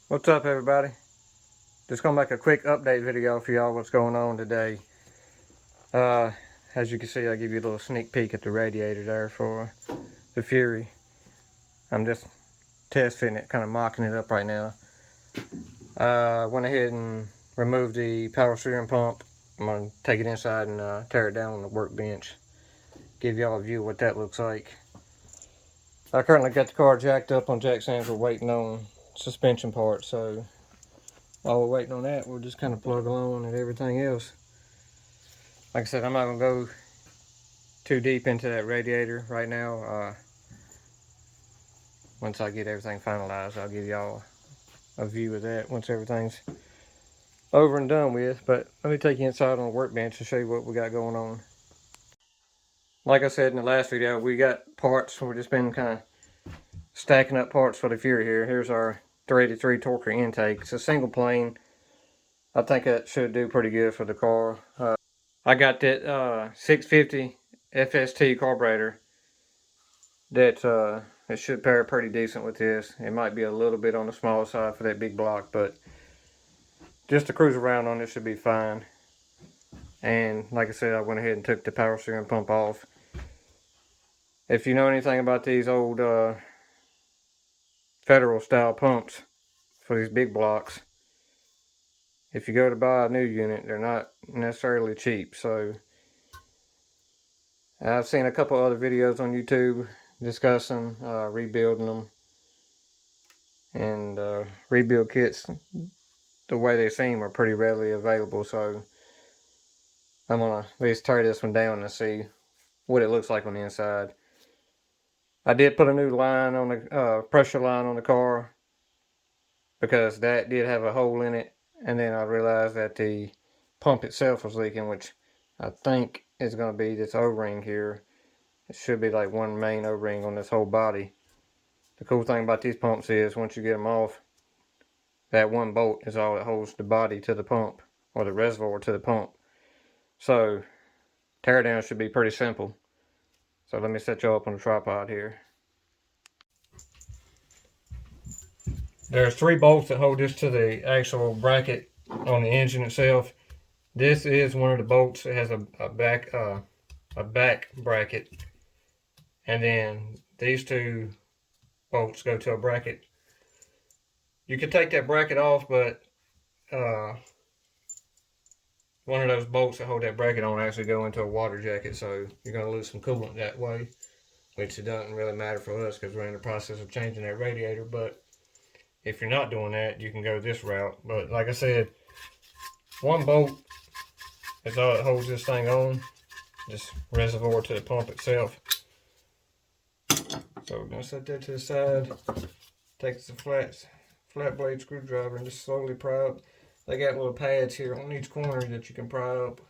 What's up, everybody? Just gonna make a quick update video for y'all what's going on today. As you can see, I give you a little sneak peek at the radiator there for the Fury. I'm just test fitting it, kind of mocking it up right now. Went ahead and removed the power steering pump. I'm gonna take it inside and tear it down on the workbench. Give y'all a view of what that looks like. I currently got the car jacked up on jack stands. We're waiting on suspension parts, so while we're waiting on that, we'll just kind of plug along and everything else. Like I said, I'm not going to go too deep into that radiator right now. Once I get everything finalized, I'll give y'all a view of that once everything's over and done with. But let me take you inside on the workbench to show you what we got going on. Like I said in the last video, we got parts. We've just been kind of stacking up parts for the Fury here. Here's our 383 Torquer intake. It's a single plane. I think that should do pretty good for the car. I got that 650 FST carburetor that it should pair pretty decent with this. It might be a little bit on the small side for that big block, but just to cruise around on it should be fine. And like I said, I went ahead and took the power steering pump off. If you know anything about these old federal style pumps for these big blocks, if you go to buy a new unit, they're not necessarily cheap. So I've seen a couple other videos on YouTube discussing rebuilding them, and rebuild kits, the way they seem, are pretty readily available. So I'm gonna at least tear this one down and see what it looks like on the inside. I did put a new line on the pressure line on the car because that did have a hole in it, and then I realized that the pump itself was leaking, which I think is going to be this O-ring here. It should be like one main O-ring on this whole body. The cool thing about these pumps is once you get them off, that one bolt is all that holds the body to the pump, or the reservoir to the pump. So teardown should be pretty simple. So let me set y'all up on the tripod here. There's 3 bolts that hold this to the actual bracket on the engine itself. This is one of the bolts. It has a back bracket, and then these 2 bolts go to a bracket. You could take that bracket off, but one of those bolts that hold that bracket on actually go into a water jacket, so you're going to lose some coolant that way, which it doesn't really matter for us because we're in the process of changing that radiator. But if you're not doing that, you can go this route. But like I said, one bolt is all that holds this thing on, this reservoir to the pump itself. So we're going to set that to the side, take the flat blade screwdriver and just slowly pry up. They got little pads here on each corner that you can pry up.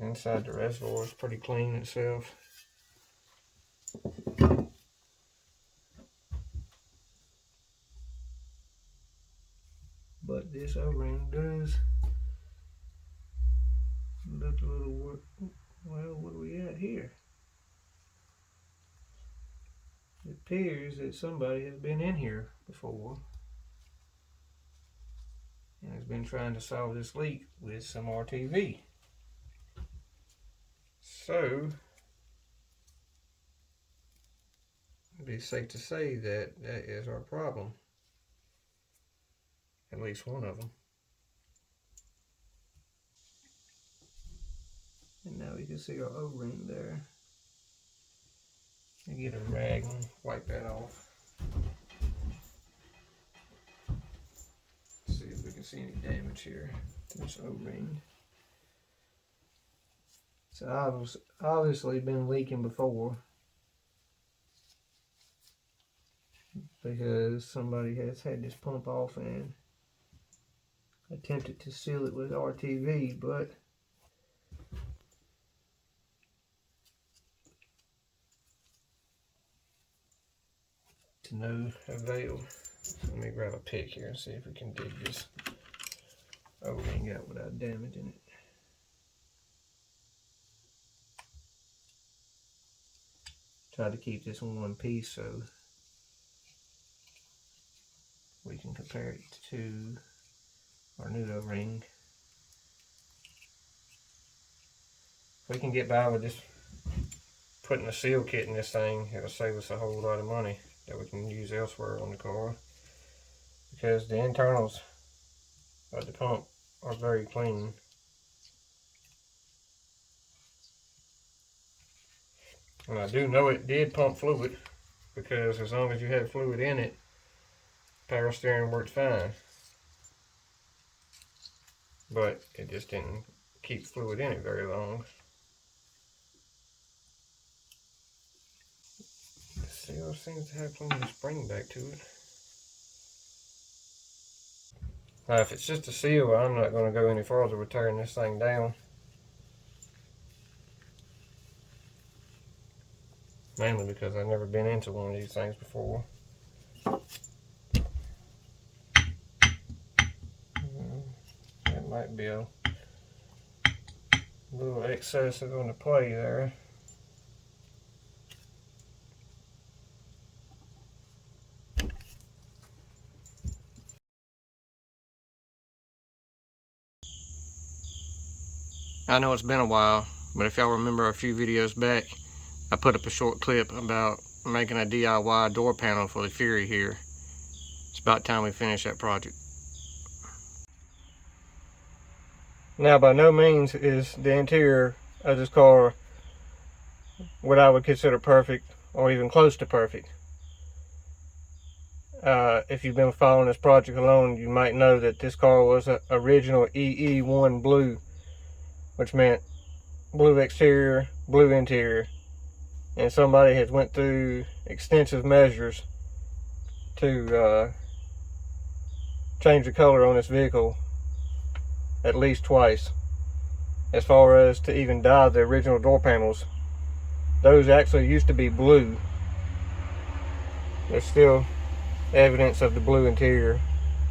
Inside the reservoir is pretty clean itself. But this O-ring does look a little, well, what do we got here? It appears that somebody has been in here before and has been trying to solve this leak with some RTV. So it'd be safe to say that that is our problem. At least one of them. And now we can see our O-ring there. I get a rag and wipe that off. See if we can see any damage here to this O-ring. It's obviously been leaking before, because somebody has had this pump off and attempted to seal it with RTV, but to no avail. Let me grab a pick here and see if we can dig this O-ring out without damaging it. Try to keep this in one piece so we can compare it to our new O-ring. If we can get by with just putting a seal kit in this thing, it'll save us a whole lot of money that we can use elsewhere on the car, because the internals of the pump are very clean. And I do know it did pump fluid, because as long as you had fluid in it, power steering worked fine. But it just didn't keep fluid in it very long. The seal seems to have plenty of spring back to it. Now, if it's just a seal, I'm not going to go any farther with tearing this thing down. Mainly because I've never been into one of these things before. It might be a little excessive on the play there. I know it's been a while, but if y'all remember a few videos back, I put up a short clip about making a DIY door panel for the Fury here. It's about time we finish that project. Now, by no means is the interior of this car what I would consider perfect, or even close to perfect. If you've been following this project alone, you might know that this car was an original EE1 blue, which meant blue exterior, blue interior. And somebody has went through extensive measures to change the color on this vehicle at least twice. As far as to even dye the original door panels, those actually used to be blue. There's still evidence of the blue interior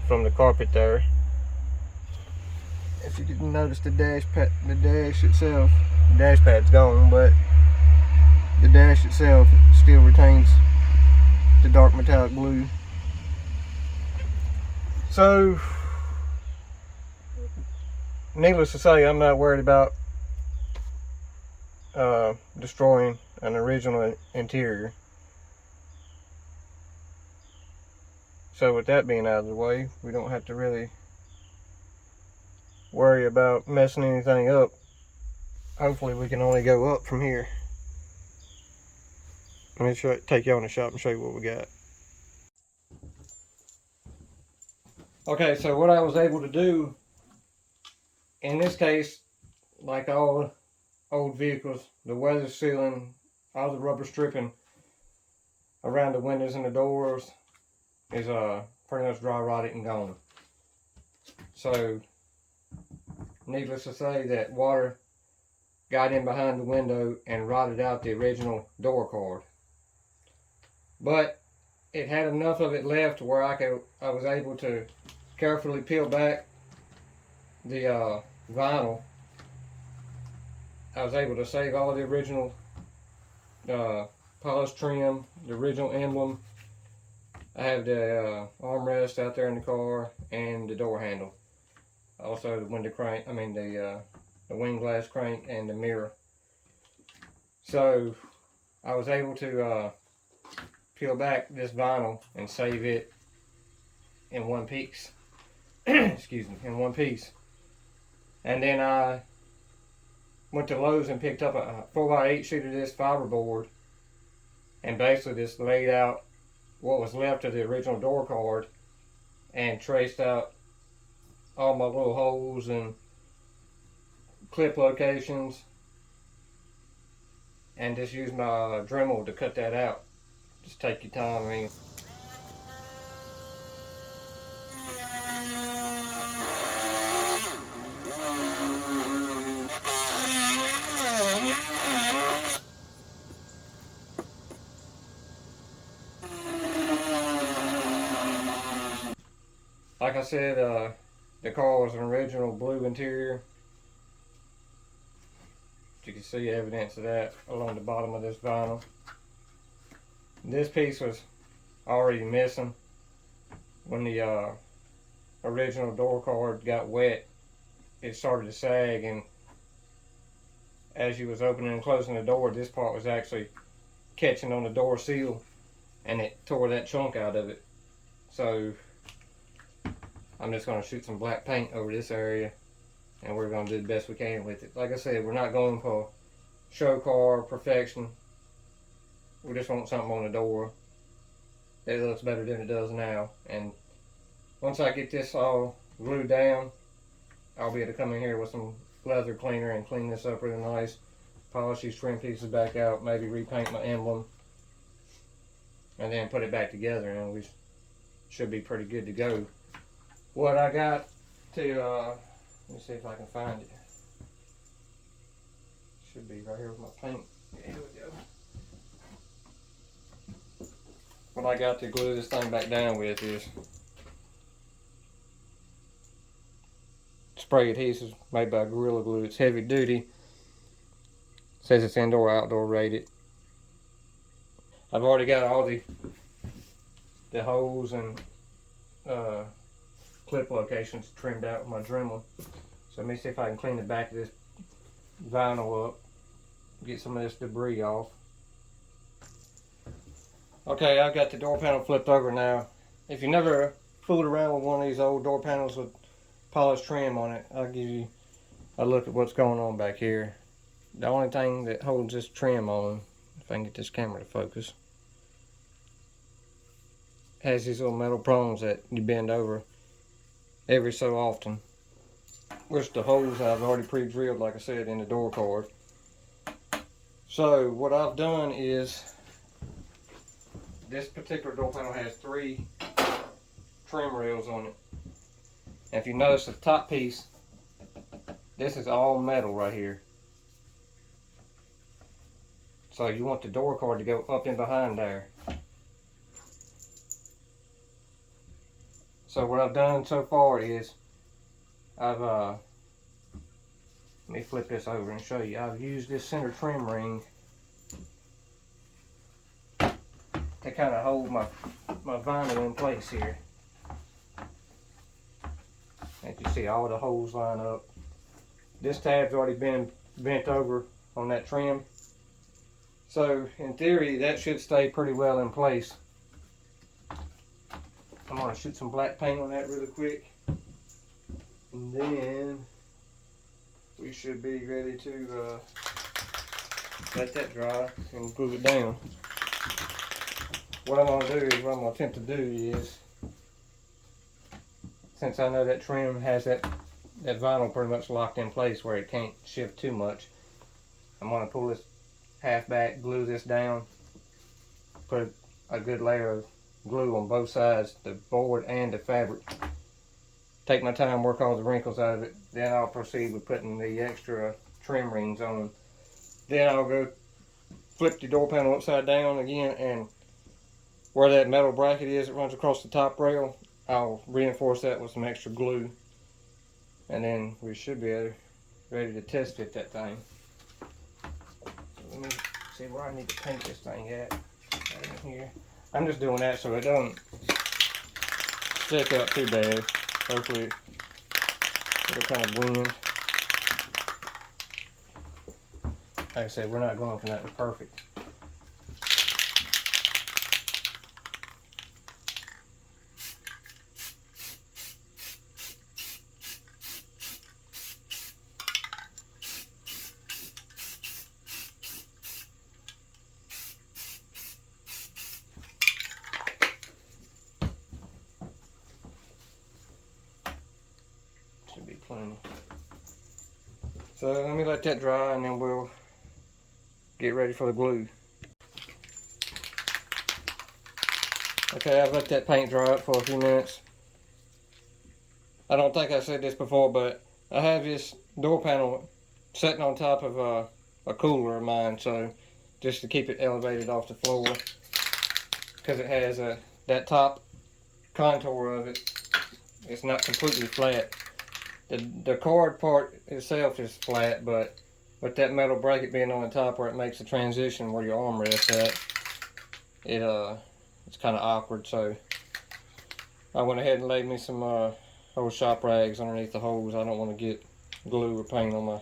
from the carpet there. If you didn't notice the dash itself, the dash pad's gone, but the dash itself still retains the dark metallic blue. So, needless to say, I'm not worried about destroying an original interior. So with that being out of the way, we don't have to really worry about messing anything up. Hopefully we can only go up from here. Let me take you on the shop and show you what we got. Okay, so what I was able to do in this case, like all old vehicles, the weather sealing, all the rubber stripping around the windows and the doors is pretty much dry rotted and gone. So needless to say that water got in behind the window and rotted out the original door card. But it had enough of it left where I was able to carefully peel back the vinyl. I was able to save all the original polished trim, the original emblem. I have the armrest out there in the car and the door handle. Also the window crank, the wind glass crank and the mirror. So I was able to peel back this vinyl and save it in one piece. Excuse me, in one piece. And then I went to Lowe's and picked up a 4x8 sheet of this fiberboard and basically just laid out what was left of the original door card and traced out all my little holes and clip locations and just used my Dremel to cut that out. Just take your time. Like I said, the car was an original blue interior. You can see evidence of that along the bottom of this vinyl. This piece was already missing when the original door card got wet. It started to sag, and as you was opening and closing the door, this part was actually catching on the door seal, and it tore that chunk out of it. So I'm just going to shoot some black paint over this area, and we're going to do the best we can with it. Like I said, we're not going for show car perfection. We just want something on the door that looks better than it does now. And once I get this all glued down, I'll be able to come in here with some leather cleaner and clean this up really nice, polish these trim pieces back out, maybe repaint my emblem, and then put it back together, and we should be pretty good to go. What I got to, let me see if I can find it. Should be right here with my paint. Yeah, here we go. What I got to glue this thing back down with is spray adhesive made by Gorilla Glue. It's heavy duty. Says it's indoor outdoor rated. I've already got all the holes and clip locations trimmed out with my Dremel. So let me see if I can clean the back of this vinyl up, get some of this debris off. Okay, I've got the door panel flipped over now. If you never fooled around with one of these old door panels with polished trim on it, I'll give you a look at what's going on back here. The only thing that holds this trim on, if I can get this camera to focus, has these little metal prongs that you bend over every so often. Which the holes I've already pre-drilled, like I said, in the door card. So what I've done is, this particular door panel has 3 trim rails on it. And if you notice the top piece, this is all metal right here. So you want the door card to go up and behind there. So what I've done so far is I've let me flip this over and show you. I've used this center trim ring to kind of hold my vinyl in place here. As you see, all the holes line up. This tab's already been bent over on that trim. So in theory, that should stay pretty well in place. I'm going to shoot some black paint on that really quick. And then we should be ready to let that dry and glue it down. What I'm going to do is, what I'm going to attempt to do is, since I know that trim has that vinyl pretty much locked in place where it can't shift too much, I'm going to pull this half back, glue this down, put a good layer of glue on both sides, the board and the fabric. Take my time, work all the wrinkles out of it. Then I'll proceed with putting the extra trim rings on. Then I'll go flip the door panel upside down again, and where that metal bracket is that runs across the top rail, I'll reinforce that with some extra glue. And then we should be ready to test fit that thing. Let me see where I need to paint this thing at. Right in here. I'm just doing that so it doesn't stick up too bad. Hopefully it'll kind of blend. Like I said, we're not going for nothing perfect. Should be plenty. So let me let that dry and then we'll get ready for the glue. Okay, I've let that paint dry up for a few minutes. I don't think I said this before, but I have this door panel sitting on top of a cooler of mine, so just to keep it elevated off the floor, because it has that top contour of it it's not completely flat. The card part itself is flat, but with that metal bracket being on the top where it makes the transition where your arm rests at, it's kind of awkward. So I went ahead and laid me some old shop rags underneath the holes. I don't want to get glue or paint on my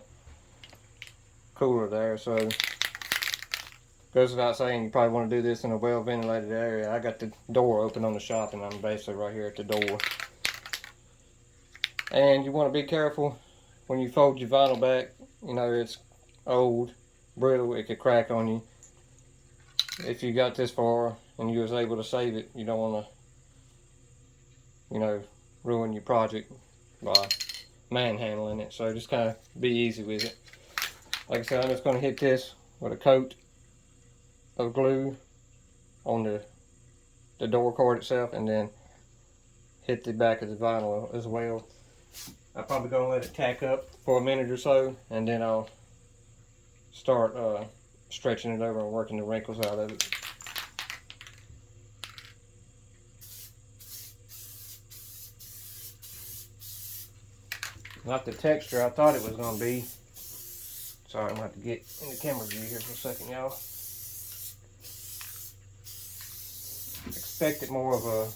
cooler there. So goes without saying, you probably want to do this in a well ventilated area. I got the door open on the shop and I'm basically right here at the door. And you want to be careful when you fold your vinyl back. You know, it's old, brittle, it could crack on you. If you got this far and you was able to save it, you don't want to, you know, ruin your project by manhandling it. So just kind of be easy with it. Like I said, I'm just going to hit this with a coat of glue on the door card itself, and then hit the back of the vinyl as well. I'm probably going to let it tack up for a minute or so, and then I'll start stretching it over and working the wrinkles out of it. Not the texture I thought it was going to be. Sorry, I'm going to have to get in the camera view here for a second, y'all. Expected more of a,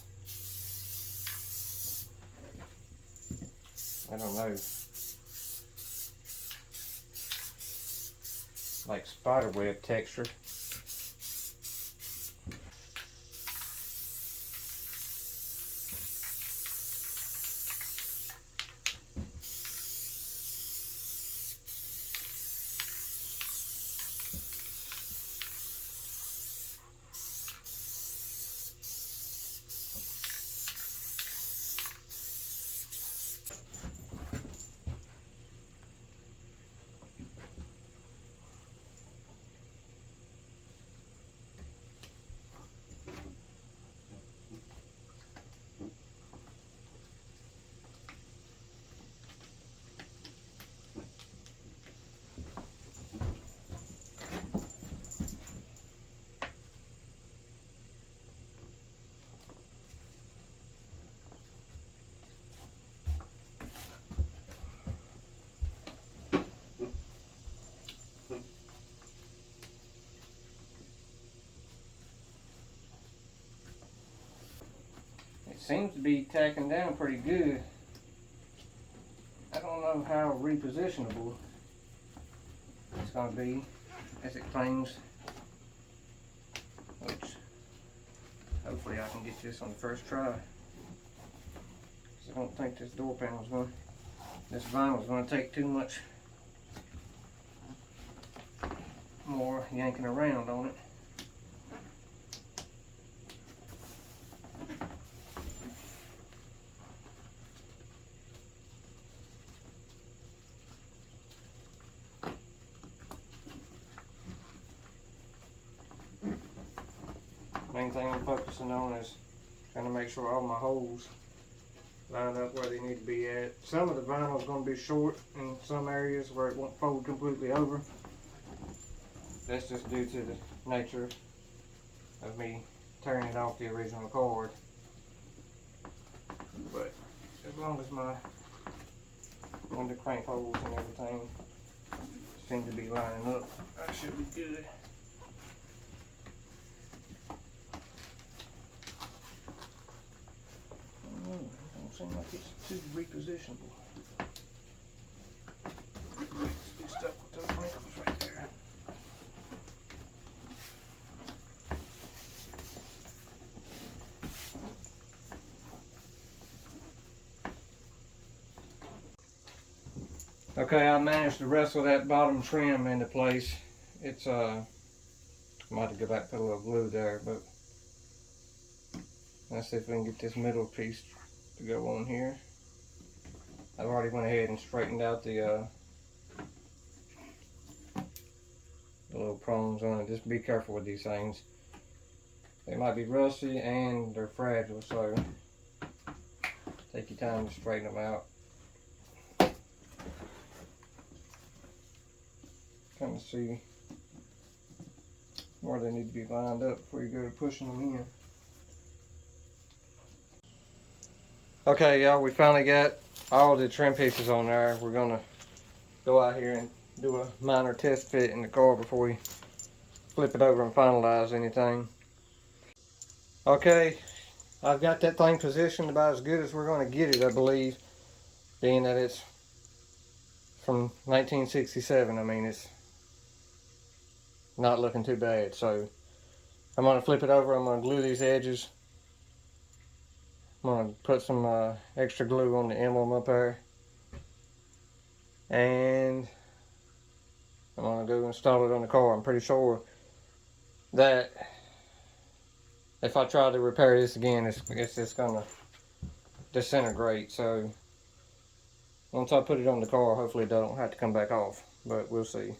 I don't know, like spiderweb texture. Seems to be tacking down pretty good. I don't know how repositionable it's going to be as it claims, which hopefully I can get this on the first try. I don't think this door panel is going, this vinyl is going to take too much more yanking around on it. Main thing I'm focusing on is trying to make sure all my holes line up where they need to be at. Some of the vinyl is going to be short in some areas where it won't fold completely over. That's just due to the nature of me tearing it off the original card. But as long as my window crank holes and everything seem to be lining up, I should be good. Don't seem like it's too repositionable. Be stuck with those wrinkles right there. Okay, I managed to wrestle that bottom trim into place. It's I might have to go back and put a little glue there, but let's see if we can get this middle piece to go on here. I've already went ahead and straightened out the little prongs on it. Just be careful with these things. They might be rusty and they're fragile, so take your time to straighten them out. Kind of see where they need to be lined up before you go to pushing them in. Okay, y'all, we finally got all the trim pieces on there. We're gonna go out here and do a minor test fit in the car before we flip it over and finalize anything. Okay, I've got that thing positioned about as good as we're gonna get it, I believe, being that it's from 1967. I mean, it's not looking too bad. So I'm gonna flip it over. I'm gonna glue these edges. I'm gonna put some extra glue on the emblem up there, and I'm gonna go install it on the car. I'm pretty sure that if I try to repair this again, it's just gonna disintegrate. So once I put it on the car, hopefully it don't have to come back off, but we'll see.